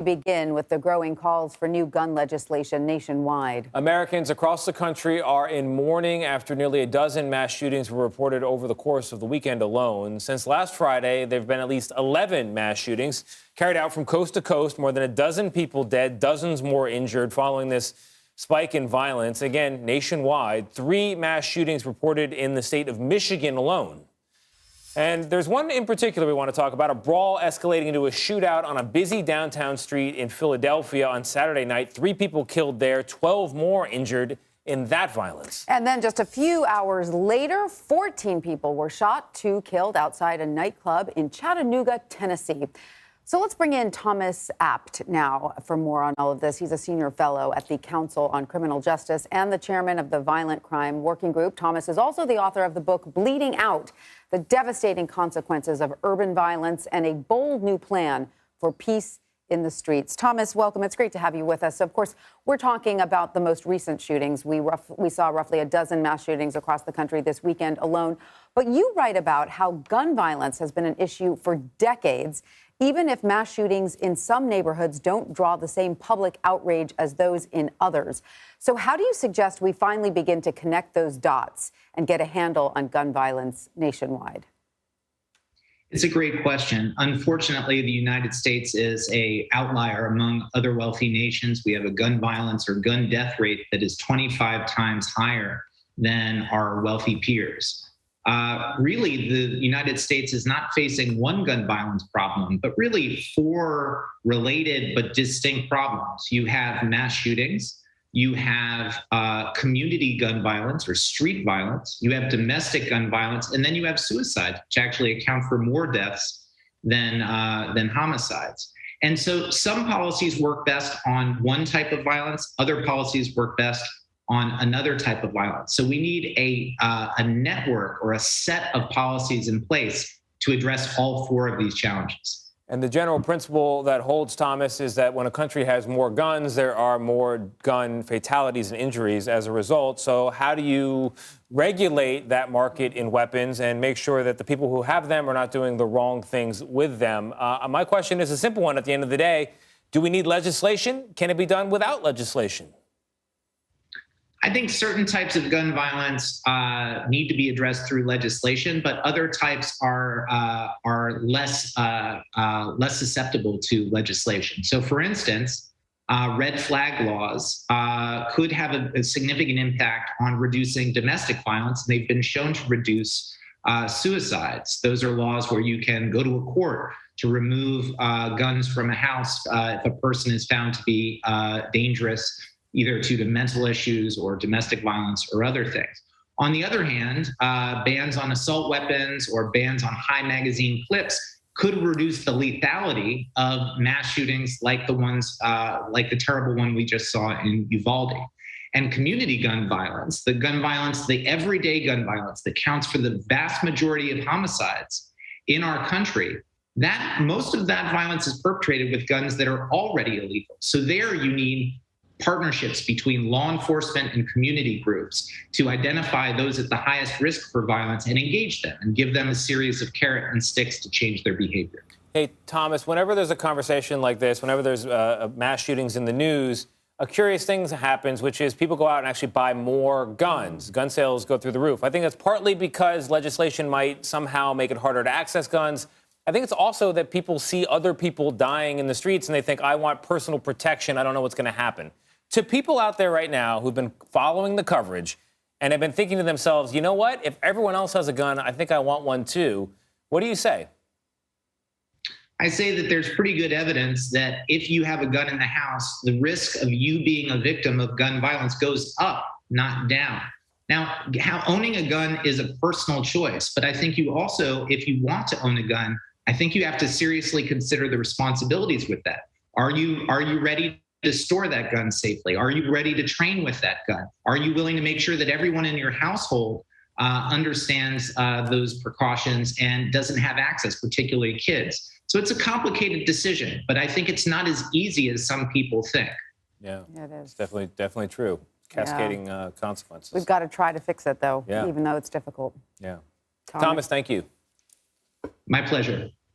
Begin with the growing calls for new gun legislation nationwide. Americans across the country are in mourning after nearly a dozen mass shootings were reported over the course of the weekend alone. Since last Friday, there have been at least 11 mass shootings carried out from coast to coast, more than a dozen people dead, dozens more injured following this spike in violence. Again, nationwide, 3 mass shootings reported in the state of Michigan alone. And there's one in particular we want to talk about, a brawl escalating into a shootout on a busy downtown street in Philadelphia on Saturday night. 3 people killed there, 12 more injured in that violence. And then just a few hours later, 14 people were shot, 2 killed outside a nightclub in Chattanooga, Tennessee. So let's bring in Thomas Apt now for more on all of this. He's a senior fellow at the Council on Criminal Justice and the chairman of the Violent Crime Working Group. Thomas is also the author of the book Bleeding Out: The Devastating Consequences of Urban Violence and a Bold New Plan for Peace in the Streets. Thomas, welcome. It's great to have you with us. Of course, we're talking about the most recent shootings. We saw roughly a dozen mass shootings across the country this weekend alone. But you write about how gun violence has been an issue for decades, even if mass shootings in some neighborhoods don't draw the same public outrage as those in others. So how do you suggest we finally begin to connect those dots and get a handle on gun violence nationwide? It's a great question. Unfortunately, the United States is an outlier among other wealthy nations. We have a gun violence or gun death rate that is 25 times higher than our wealthy peers. Really, the United States is not facing one gun violence problem, but really 4 related but distinct problems. You have mass shootings, you have community gun violence or street violence, you have domestic gun violence, and then you have suicides, which actually account for more deaths than homicides. And so some policies work best on one type of violence, other policies work best on another type of violence. So we need a network or a set of policies in place to address all 4 of these challenges. And the general principle that holds, Thomas, is that when a country has more guns, there are more gun fatalities and injuries as a result. So how do you regulate that market in weapons and make sure that the people who have them are not doing the wrong things with them? My question is a simple one at the end of the day. Do we need legislation? Can it be done without legislation? I think certain types of gun violence need to be addressed through legislation, but other types are less susceptible to legislation. So, for instance, red flag laws could have a significant impact on reducing domestic violence. They've been shown to reduce suicides. Those are laws where you can go to a court to remove guns from a house if a person is found to be dangerous, either due to mental issues or domestic violence or other things. On the other hand, bans on assault weapons or bans on high magazine clips could reduce the lethality of mass shootings like the terrible one we just saw in Uvalde. And community gun violence, the everyday gun violence that counts for the vast majority of homicides in our country, that most of that violence is perpetrated with guns that are already illegal. So there you need partnerships between law enforcement and community groups to identify those at the highest risk for violence and engage them and give them a series of carrot and sticks to change their behavior. Hey, Thomas, whenever there's a conversation like this, whenever there's mass shootings in the news, a curious thing happens, which is people go out and actually buy more guns. Gun sales go through the roof. I think that's partly because legislation might somehow make it harder to access guns. I think it's also that people see other people dying in the streets and they think, I want personal protection. I don't know what's going to happen. To people out there right now who've been following the coverage and have been thinking to themselves, you know what? If everyone else has a gun, I think I want one too. What do you say? I say that there's pretty good evidence that if you have a gun in the house, the risk of you being a victim of gun violence goes up, not down. Now, owning a gun is a personal choice, but I think you also, if you want to own a gun, I think you have to seriously consider the responsibilities with that. Are you ready to store that gun safely? Are you ready to train with that gun? Are you willing to make sure that everyone in your household understands those precautions and doesn't have access, particularly kids? So it's a complicated decision, but I think it's not as easy as some people think. Yeah, it is. It's definitely true. Cascading consequences. We've got to try to fix it, though, Yeah. even though it's difficult. Yeah. Thomas, thank you. My pleasure.